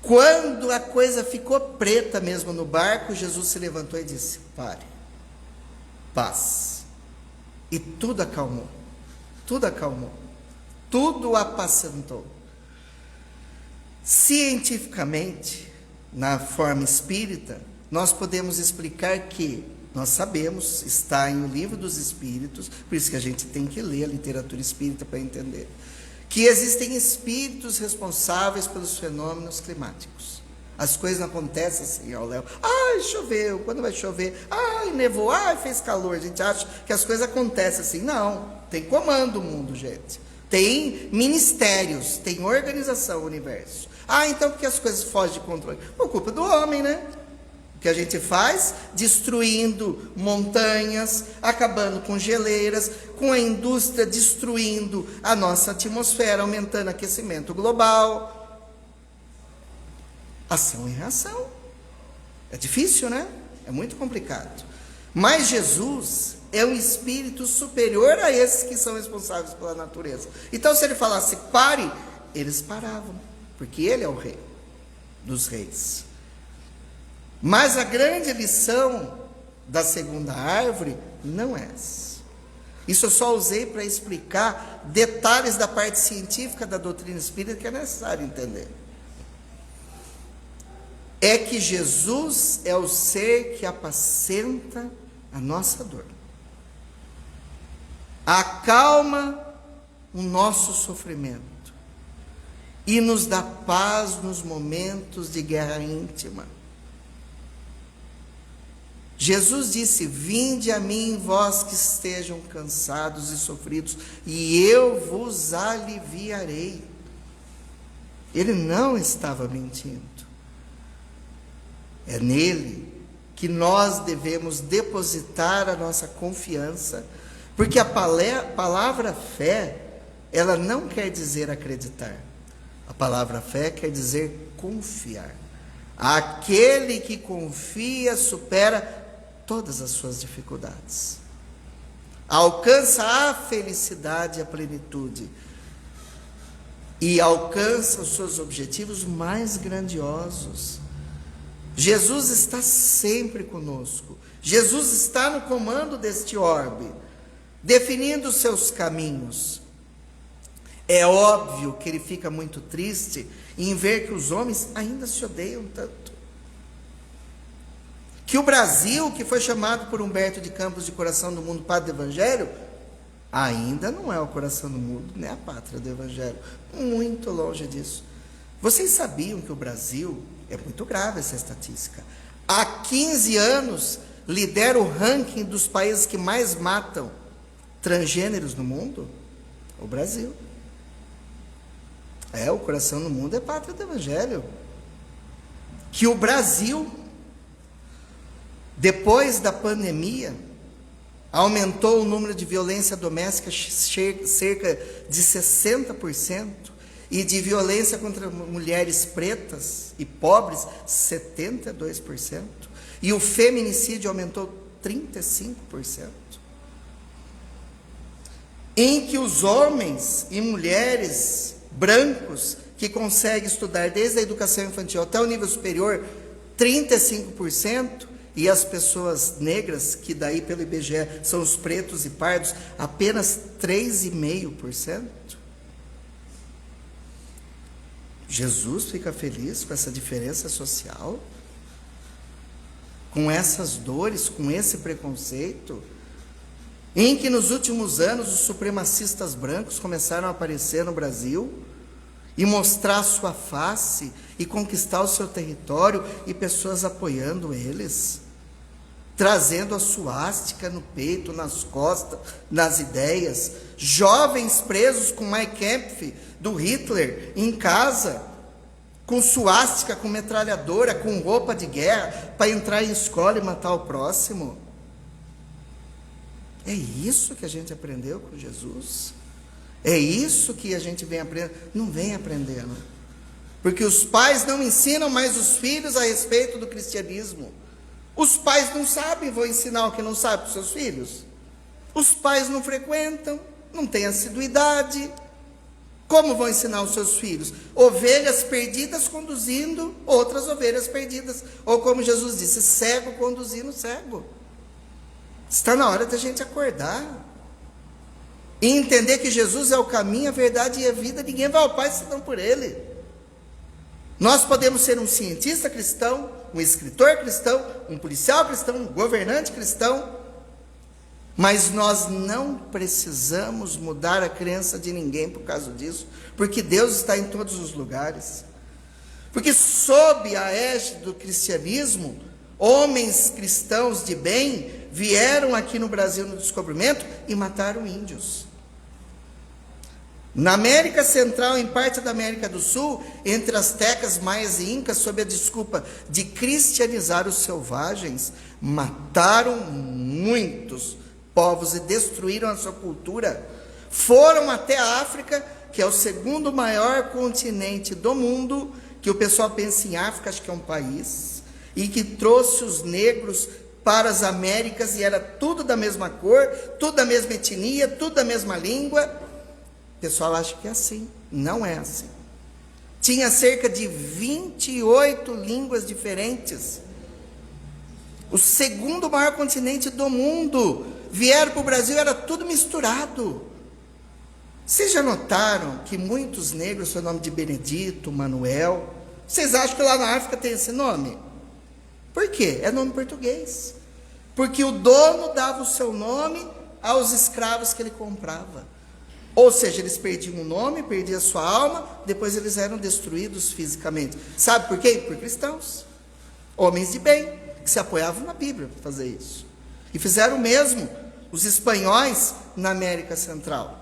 Quando a coisa ficou preta mesmo no barco, Jesus se levantou e disse: pare, paz. E tudo acalmou, tudo apacentou. Cientificamente, na forma espírita, nós podemos explicar que, nós sabemos, está em O Livro dos Espíritos, por isso que a gente tem que ler a literatura espírita para entender, que existem espíritos responsáveis pelos fenômenos climáticos. As coisas não acontecem assim, ó, Léo. Ai, choveu, quando vai chover? Ai, nevou, ai, fez calor. A gente acha que as coisas acontecem assim. Não, tem comando o mundo, gente. Tem ministérios, tem organização o universo. Ah, então porque as coisas fogem de controle? Por culpa do homem, né? O que a gente faz? Destruindo montanhas, acabando com geleiras, com a indústria destruindo a nossa atmosfera, aumentando o aquecimento global. Ação e reação. É difícil, né? É muito complicado. Mas Jesus é um espírito superior a esses que são responsáveis pela natureza. Então, se ele falasse pare, eles paravam, porque ele é o rei dos reis. Mas a grande lição da segunda árvore não é essa. Isso eu só usei para explicar detalhes da parte científica da doutrina espírita que é necessário entender. É que Jesus é o ser que apacenta a nossa dor, acalma o nosso sofrimento e nos dá paz nos momentos de guerra íntima. Jesus disse: vinde a mim, vós que estejam cansados e sofridos, e eu vos aliviarei. Ele não estava mentindo. É nele que nós devemos depositar a nossa confiança, porque a palavra fé, ela não quer dizer acreditar. A palavra fé quer dizer confiar. Aquele que confia supera todas as suas dificuldades, alcança a felicidade e a plenitude, e alcança os seus objetivos mais grandiosos. Jesus está sempre conosco. Jesus está no comando deste orbe, definindo os seus caminhos. É óbvio que ele fica muito triste em ver que os homens ainda se odeiam tanto. Que o Brasil, que foi chamado por Humberto de Campos de coração do mundo, pátria do Evangelho, ainda não é o coração do mundo, nem a pátria do Evangelho. Muito longe disso. Vocês sabiam que o Brasil, é muito grave essa estatística, há 15 anos lidera o ranking dos países que mais matam transgêneros no mundo? O Brasil. O coração do mundo é pátria do Evangelho. Que o Brasil, depois da pandemia, aumentou o número de violência doméstica cerca de 60%, e de violência contra mulheres pretas e pobres, 72%. E o feminicídio aumentou 35%. Em que os homens e mulheres brancos que conseguem estudar desde a educação infantil até o nível superior, 35%, e as pessoas negras, que daí pelo IBGE são os pretos e pardos, apenas 3,5%. Jesus fica feliz com essa diferença social? Com essas dores, com esse preconceito? Em que nos últimos anos os supremacistas brancos começaram a aparecer no Brasil e mostrar sua face e conquistar o seu território, e pessoas apoiando eles, trazendo a suástica no peito, nas costas, nas ideias, jovens presos com Mein Kampf do Hitler em casa, com suástica, com metralhadora, com roupa de guerra, para entrar em escola e matar o próximo. É isso que a gente aprendeu com Jesus? É isso que a gente vem aprendendo? Não vem aprendendo. Porque os pais não ensinam mais os filhos a respeito do cristianismo. Os pais não sabem, vão ensinar o que não sabe para os seus filhos. Os pais não frequentam, não têm assiduidade. Como vão ensinar os seus filhos? Ovelhas perdidas conduzindo outras ovelhas perdidas. Ou como Jesus disse, cego conduzindo cego. Está na hora da gente acordar. E entender que Jesus é o caminho, a verdade e a vida. Ninguém vai ao Pai senão por Ele. Nós podemos ser um cientista cristão, um escritor cristão, um policial cristão, um governante cristão. Mas nós não precisamos mudar a crença de ninguém por causa disso, porque Deus está em todos os lugares. Porque sob a égide do cristianismo, homens cristãos de bem vieram aqui no Brasil no descobrimento e mataram índios. Na América Central, em parte da América do Sul, entre astecas, maias e incas, sob a desculpa de cristianizar os selvagens, mataram muitos povos e destruíram a sua cultura. Foram até a África, que é o segundo maior continente do mundo, que o pessoal pensa em África, acho que é um país, e que trouxe os negros para as Américas, e era tudo da mesma cor, tudo da mesma etnia, tudo da mesma língua. O pessoal acha que é assim. Não é assim. Tinha cerca de 28 línguas diferentes. O segundo maior continente do mundo. Vieram para o Brasil, era tudo misturado. Vocês já notaram que muitos negros são nome de Benedito, Manuel? Vocês acham que lá na África tem esse nome? Por quê? É nome português. Porque o dono dava o seu nome aos escravos que ele comprava. Ou seja, eles perdiam o nome, perdiam a sua alma, depois eles eram destruídos fisicamente. Sabe por quê? Por cristãos. Homens de bem, que se apoiavam na Bíblia para fazer isso. E fizeram o mesmo os espanhóis na América Central.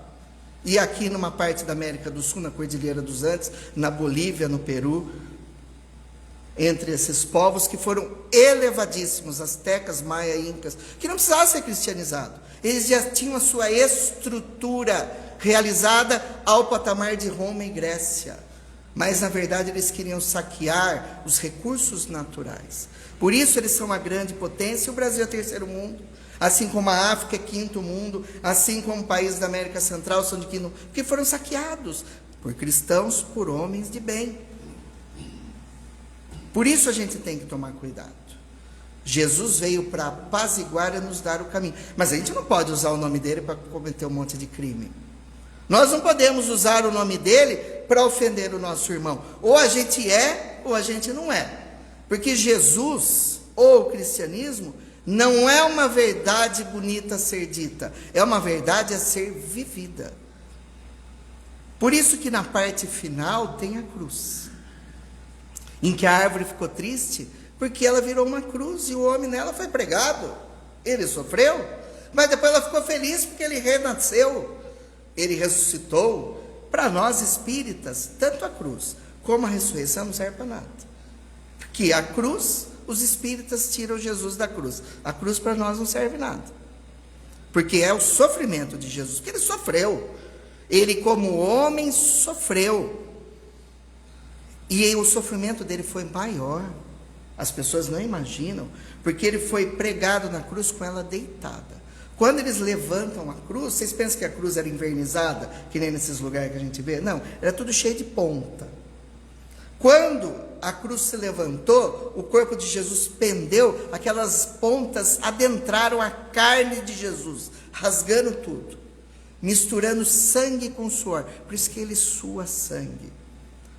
E aqui numa parte da América do Sul, na Cordilheira dos Andes, na Bolívia, no Peru, entre esses povos que foram elevadíssimos, astecas, maia, incas, que não precisavam ser cristianizados. Eles já tinham a sua estrutura realizada ao patamar de Roma e Grécia. Mas, na verdade, eles queriam saquear os recursos naturais. Por isso, eles são uma grande potência, e o Brasil é terceiro mundo. Assim como a África é quinto mundo, assim como países da América Central são de quinto mundo, porque foram saqueados por cristãos, por homens de bem. Por isso a gente tem que tomar cuidado. Jesus veio para apaziguar e nos dar o caminho. Mas a gente não pode usar o nome dele para cometer um monte de crime. Nós não podemos usar o nome dele para ofender o nosso irmão. Ou a gente é, ou a gente não é. Porque Jesus, ou o cristianismo, não é uma verdade bonita a ser dita. É uma verdade a ser vivida. Por isso que na parte final tem a cruz. Em que a árvore ficou triste, porque ela virou uma cruz e o homem nela foi pregado. Ele sofreu, mas depois ela ficou feliz porque ele renasceu. Ele ressuscitou. Para nós espíritas, tanto a cruz como a ressurreição não serve para nada. Porque a cruz, os espíritas tiram Jesus da cruz. A cruz para nós não serve nada. Porque é o sofrimento de Jesus, porque ele sofreu. Ele como homem sofreu. E o sofrimento dele foi maior. As pessoas não imaginam, porque ele foi pregado na cruz com ela deitada. Quando eles levantam a cruz, vocês pensam que a cruz era invernizada, que nem nesses lugares que a gente vê? Não, era tudo cheio de ponta. Quando a cruz se levantou, o corpo de Jesus pendeu, aquelas pontas adentraram a carne de Jesus, rasgando tudo, misturando sangue com suor. Por isso que ele sua sangue.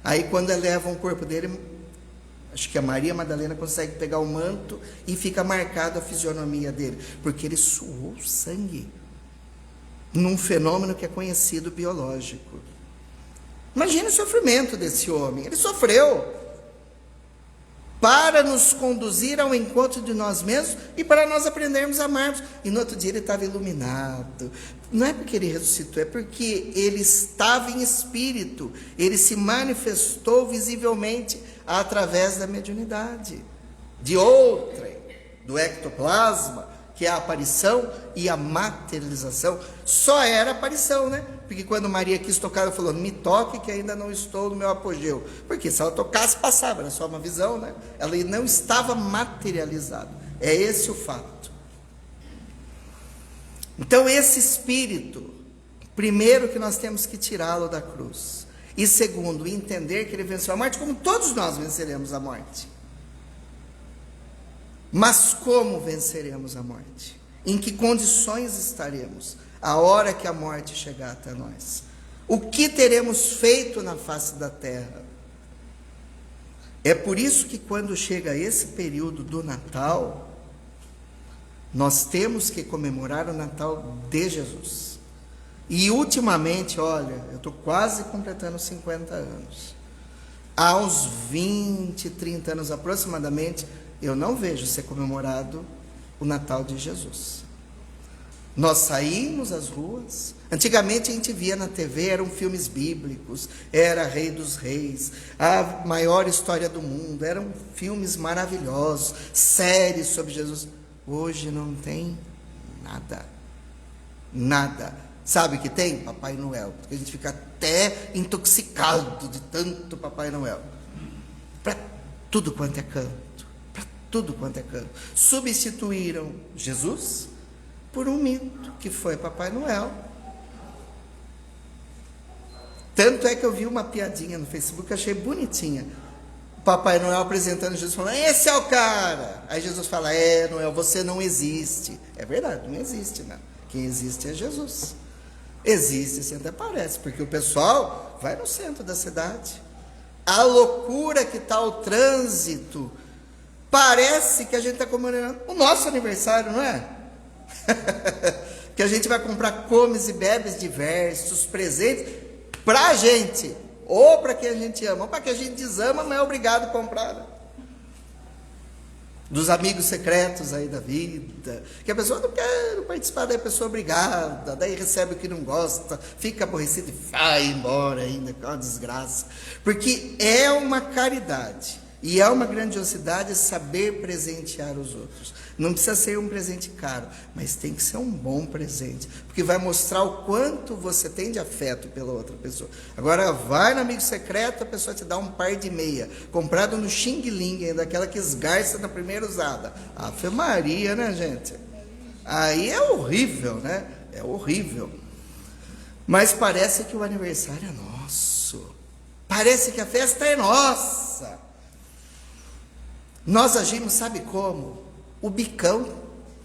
Aí quando elevam o corpo dele, acho que a Maria Madalena consegue pegar o manto e fica marcado a fisionomia dele, porque ele suou sangue, num fenômeno que é conhecido biológico. Imagina o sofrimento desse homem, ele sofreu, para nos conduzir ao encontro de nós mesmos e para nós aprendermos a amarmos. E no outro dia ele estava iluminado. Não é porque ele ressuscitou, é porque ele estava em espírito. Ele se manifestou visivelmente através da mediunidade. De outrem, do ectoplasma, que é a aparição e a materialização. Só era aparição, né? Porque quando Maria quis tocar, ela falou, me toque que ainda não estou no meu apogeu. Porque se ela tocasse, passava, era só uma visão, né? Ela não estava materializada. É esse o fato. Então esse espírito Primeiro, que nós temos que tirá-lo da cruz. E segundo, entender que ele venceu a morte, como todos nós venceremos a morte. Mas como venceremos a morte? Em que condições estaremos a hora que a morte chegar até nós? O que teremos feito na face da terra? É por isso que quando chega esse período do Natal, nós temos que comemorar o Natal de Jesus. E ultimamente, olha, eu estou quase completando 50 anos. Há uns 20, 30 anos aproximadamente, eu não vejo ser comemorado o Natal de Jesus. Nós saímos às ruas. Antigamente a gente via na TV, eram filmes bíblicos, era Rei dos Reis, a maior história do mundo, eram filmes maravilhosos, séries sobre Jesus. Hoje não tem nada. Nada. Sabe o que tem? Papai Noel. Porque a gente fica até intoxicado de tanto Papai Noel. Para tudo quanto é canto. Para tudo quanto é canto. Substituíram Jesus por um mito, que foi Papai Noel. Tanto é que eu vi uma piadinha no Facebook, que achei bonitinha. Papai Noel apresentando Jesus, falando, esse é o cara. Aí Jesus fala, Noel, você não existe. É verdade, não existe, não. Quem existe é Jesus. Existe, assim até parece, porque o pessoal vai no centro da cidade. A loucura que está o trânsito. Parece que a gente está comemorando o nosso aniversário, não é? Que a gente vai comprar comes e bebes diversos, presentes para a gente, ou para quem a gente ama, ou para quem a gente desama, não é obrigado a comprar. Dos amigos secretos aí da vida, que a pessoa não quer participar, daí a pessoa é obrigada, daí recebe o que não gosta, fica aborrecido e vai embora ainda, que é uma desgraça. Porque é uma caridade, e é uma grandiosidade saber presentear os outros. Não precisa ser um presente caro, mas tem que ser um bom presente, porque vai mostrar o quanto você tem de afeto pela outra pessoa. Agora, vai no amigo secreto, a pessoa te dá um par de meia, comprado no Xing Ling, ainda aquela que esgarça na primeira usada. Ave Maria, né, gente? Aí é horrível, né? É horrível. Mas parece que o aniversário é nosso. Parece que a festa é nossa. Nós agimos, sabe como? O bicão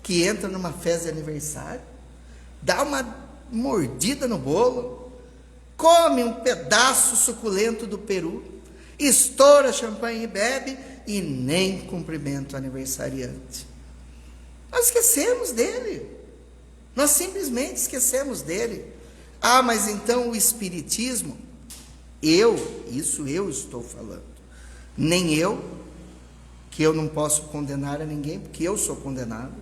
que entra numa festa de aniversário, dá uma mordida no bolo, come um pedaço suculento do peru, estoura champanhe e bebe, e nem cumprimenta o aniversariante. Nós esquecemos dele. Nós simplesmente esquecemos dele. Ah, mas então o espiritismo, isso eu estou falando. Nem eu, que eu não posso condenar a ninguém, porque eu sou condenado.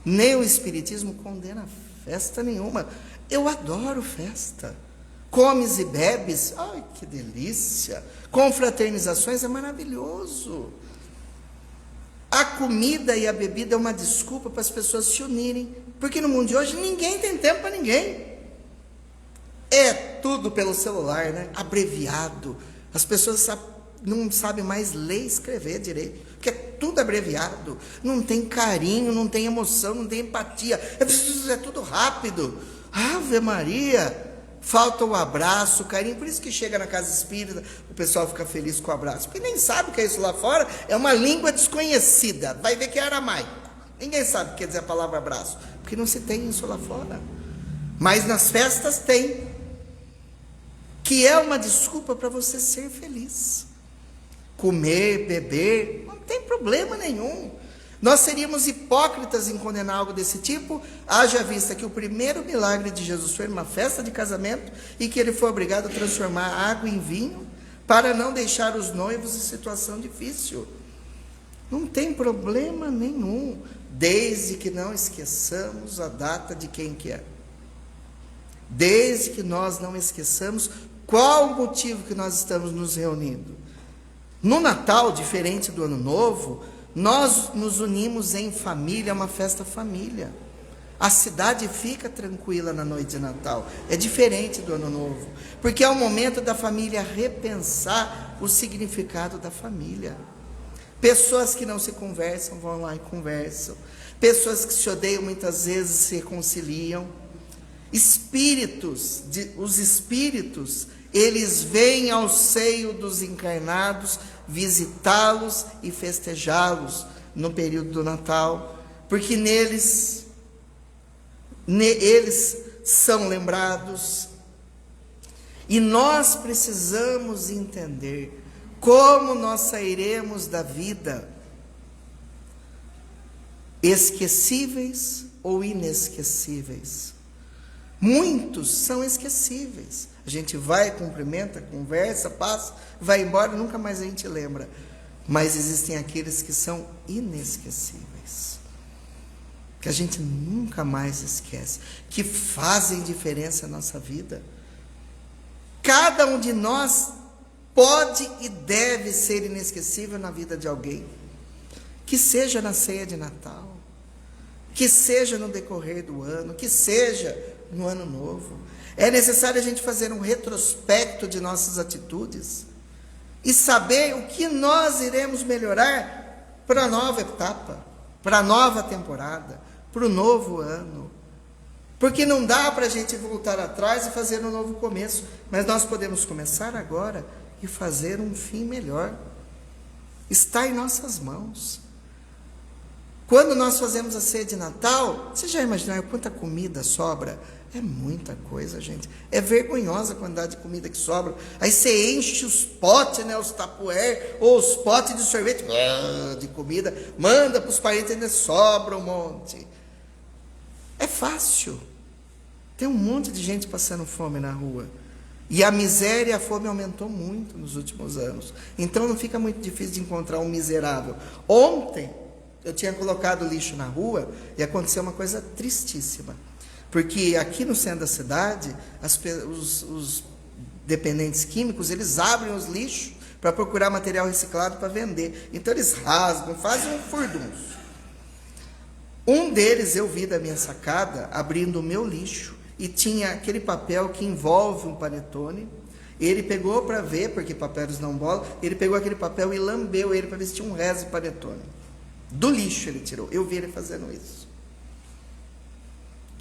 Nem o espiritismo condena festa nenhuma. Eu adoro festa. Comes e bebes, ai que delícia. Confraternizações é maravilhoso. A comida e a bebida é uma desculpa para as pessoas se unirem, porque no mundo de hoje ninguém tem tempo para ninguém. É tudo pelo celular, né? Abreviado. As pessoas não sabem mais ler e escrever direito, porque é tudo abreviado, não tem carinho, não tem emoção, não tem empatia, é tudo rápido. Ave Maria, falta o abraço, o carinho. Por isso que chega na casa espírita, o pessoal fica feliz com o abraço, porque nem sabe o que é isso lá fora, é uma língua desconhecida, vai ver que é aramaico, ninguém sabe o que quer dizer a palavra abraço, porque não se tem isso lá fora, mas nas festas tem, que é uma desculpa para você ser feliz. Comer, beber, não tem problema nenhum. Nós seríamos hipócritas em condenar algo desse tipo, haja vista que o primeiro milagre de Jesus foi numa festa de casamento e que ele foi obrigado a transformar água em vinho para não deixar os noivos em situação difícil. Não tem problema nenhum, desde que não esqueçamos a data de quem que é. Desde que nós não esqueçamos qual o motivo que nós estamos nos reunindo. No Natal, diferente do Ano Novo, nós nos unimos em família, é uma festa família. A cidade fica tranquila na noite de Natal. É diferente do Ano Novo, porque é o momento da família repensar o significado da família. Pessoas que não se conversam vão lá e conversam. Pessoas que se odeiam muitas vezes se reconciliam. Os espíritos, eles vêm ao seio dos encarnados visitá-los e festejá-los no período do Natal, porque eles são lembrados. E nós precisamos entender como nós sairemos da vida esquecíveis ou inesquecíveis. Muitos são esquecíveis. A gente vai, cumprimenta, conversa, passa, vai embora, nunca mais a gente lembra. Mas existem aqueles que são inesquecíveis, que a gente nunca mais esquece, que fazem diferença na nossa vida. Cada um de nós pode e deve ser inesquecível na vida de alguém, que seja na ceia de Natal, que seja no decorrer do ano, que seja no ano novo. É necessário a gente fazer um retrospecto de nossas atitudes e saber o que nós iremos melhorar para a nova etapa, para a nova temporada, para o novo ano. Porque não dá para a gente voltar atrás e fazer um novo começo, mas nós podemos começar agora e fazer um fim melhor. Está em nossas mãos. Quando nós fazemos a ceia de Natal, você já imaginou quanta comida sobra? É muita coisa, gente. É vergonhosa a quantidade de comida que sobra. Aí você enche os potes, né, os tapuer, ou os potes de sorvete de comida, manda para os parentes e ainda sobra um monte. É fácil. Tem um monte de gente passando fome na rua. E a miséria e a fome aumentou muito nos últimos anos. Então não fica muito difícil de encontrar um miserável. Ontem eu tinha colocado lixo na rua e aconteceu uma coisa tristíssima. Porque aqui no centro da cidade, os dependentes químicos, eles abrem os lixos para procurar material reciclado para vender. Então eles rasgam, fazem um furdunço. Um deles eu vi da minha sacada, abrindo o meu lixo, e tinha aquele papel que envolve um panetone. Ele pegou para ver, porque papéis não bolam, ele pegou aquele papel e lambeu ele para ver se tinha um resto de panetone. Do lixo ele tirou. Eu vi ele fazendo isso.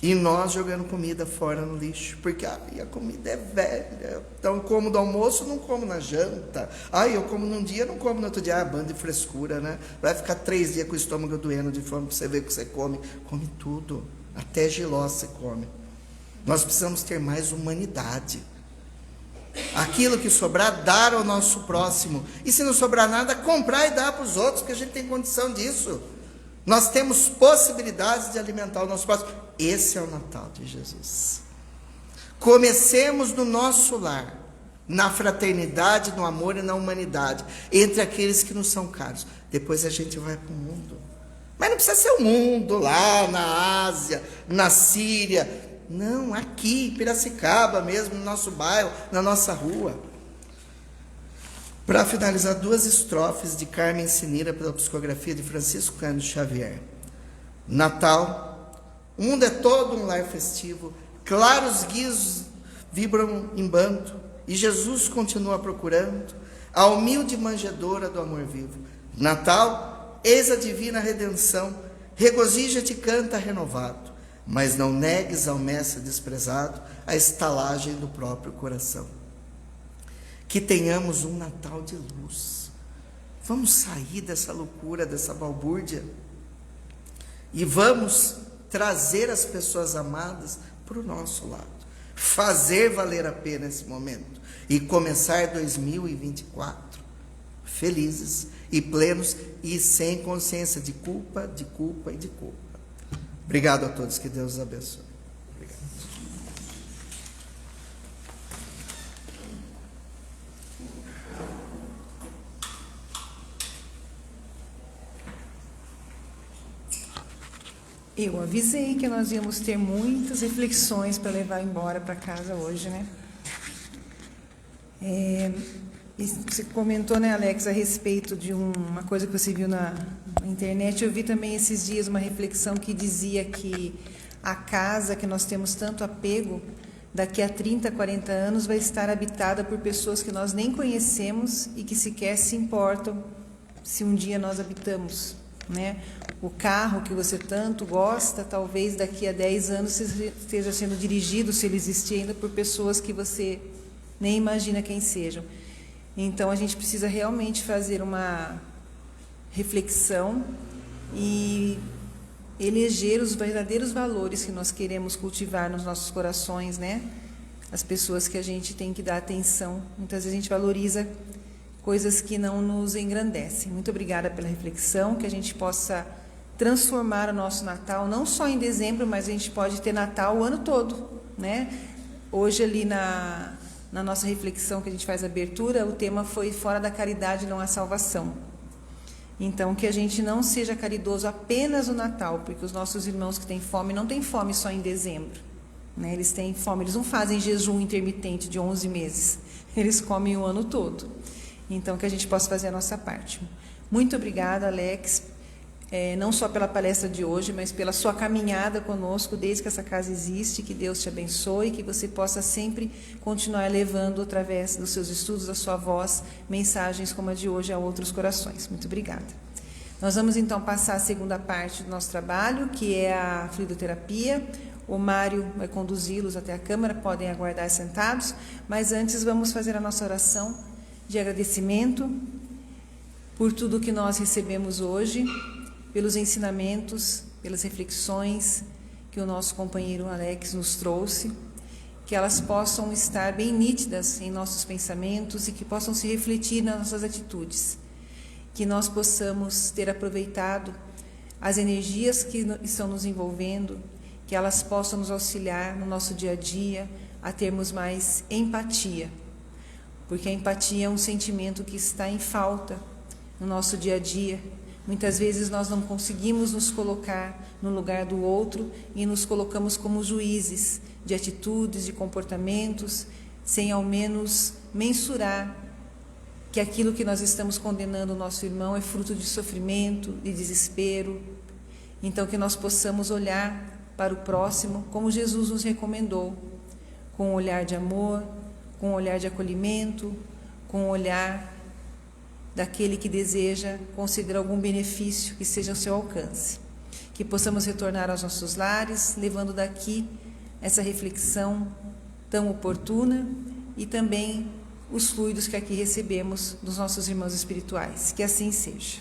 E nós jogando comida fora no lixo, porque a comida é velha. Então, como do almoço, não como na janta. Eu como num dia, não como no outro dia. Banda de frescura, né? Vai ficar 3 dias com o estômago doendo de fome para você ver o que você come. Come tudo, até giló você come. Nós precisamos ter mais humanidade. Aquilo que sobrar, dar ao nosso próximo. E se não sobrar nada, comprar e dar para os outros, porque a gente tem condição disso. Nós temos possibilidades de alimentar o nosso próximo. Esse é o Natal de Jesus. Comecemos no nosso lar, na fraternidade, no amor e na humanidade, entre aqueles que nos são caros. Depois a gente vai para o mundo. Mas não precisa ser o mundo lá na Ásia, na Síria. Não, aqui em Piracicaba mesmo, no nosso bairro, na nossa rua. Para finalizar, 2 estrofes de Carmen Sinira pela psicografia de Francisco Cândido Xavier. Natal, o mundo é todo um lar festivo, claros guios vibram em bando, e Jesus continua procurando a humilde manjedoura do amor vivo. Natal, eis a divina redenção, regozija-te, canta renovado, mas não negues ao mestre desprezado a estalagem do próprio coração. Que tenhamos um Natal de luz. Vamos sair dessa loucura, dessa balbúrdia, e vamos trazer as pessoas amadas para o nosso lado, fazer valer a pena esse momento, e começar 2024 felizes e plenos, e sem consciência de culpa, de culpa e de culpa. Obrigado a todos, que Deus os abençoe. Obrigado. Eu avisei que nós íamos ter muitas reflexões para levar embora para casa hoje, né? Você comentou, né, Alex, a respeito de uma coisa que você viu na internet. Eu vi também esses dias uma reflexão que dizia que a casa que nós temos tanto apego, daqui a 30, 40 anos, vai estar habitada por pessoas que nós nem conhecemos e que sequer se importam se um dia nós habitamos né? O carro que você tanto gosta, talvez daqui a 10 anos esteja sendo dirigido, se ele existir ainda, por pessoas que você nem imagina quem sejam. Então, a gente precisa realmente fazer uma reflexão e eleger os verdadeiros valores que nós queremos cultivar nos nossos corações, né? As pessoas que a gente tem que dar atenção. Muitas vezes a gente valoriza coisas que não nos engrandecem. Muito obrigada pela reflexão, que a gente possa transformar o nosso Natal, não só em dezembro, mas a gente pode ter Natal o ano todo, né? Hoje ali na nossa reflexão que a gente faz a abertura, o tema foi fora da caridade não há salvação. Então, que a gente não seja caridoso apenas no Natal, porque os nossos irmãos que têm fome não têm fome só em dezembro, né? Eles têm fome, eles não fazem jejum intermitente de 11 meses, eles comem o ano todo. Então, que a gente possa fazer a nossa parte. Muito obrigada, Alex, não só pela palestra de hoje, mas pela sua caminhada conosco desde que essa casa existe. Que Deus te abençoe, que você possa sempre continuar levando, através dos seus estudos, da sua voz, mensagens como a de hoje a outros corações. Muito obrigada. Nós vamos então passar a segunda parte do nosso trabalho, que é a fluidoterapia. O Mário vai conduzi-los até a câmara, podem aguardar sentados, mas antes vamos fazer a nossa oração de agradecimento por tudo que nós recebemos hoje, pelos ensinamentos, pelas reflexões que o nosso companheiro Alex nos trouxe, que elas possam estar bem nítidas em nossos pensamentos e que possam se refletir nas nossas atitudes, que nós possamos ter aproveitado as energias que estão nos envolvendo, que elas possam nos auxiliar no nosso dia a dia a termos mais empatia, porque a empatia é um sentimento que está em falta no nosso dia a dia. Muitas vezes nós não conseguimos nos colocar no lugar do outro e nos colocamos como juízes de atitudes, de comportamentos, sem ao menos mensurar que aquilo que nós estamos condenando o nosso irmão é fruto de sofrimento, de desespero. Então, que nós possamos olhar para o próximo como Jesus nos recomendou, com um olhar de amor, com um olhar de acolhimento, com um olhar daquele que deseja conceder algum benefício que seja ao seu alcance. Que possamos retornar aos nossos lares, levando daqui essa reflexão tão oportuna e também os fluidos que aqui recebemos dos nossos irmãos espirituais. Que assim seja.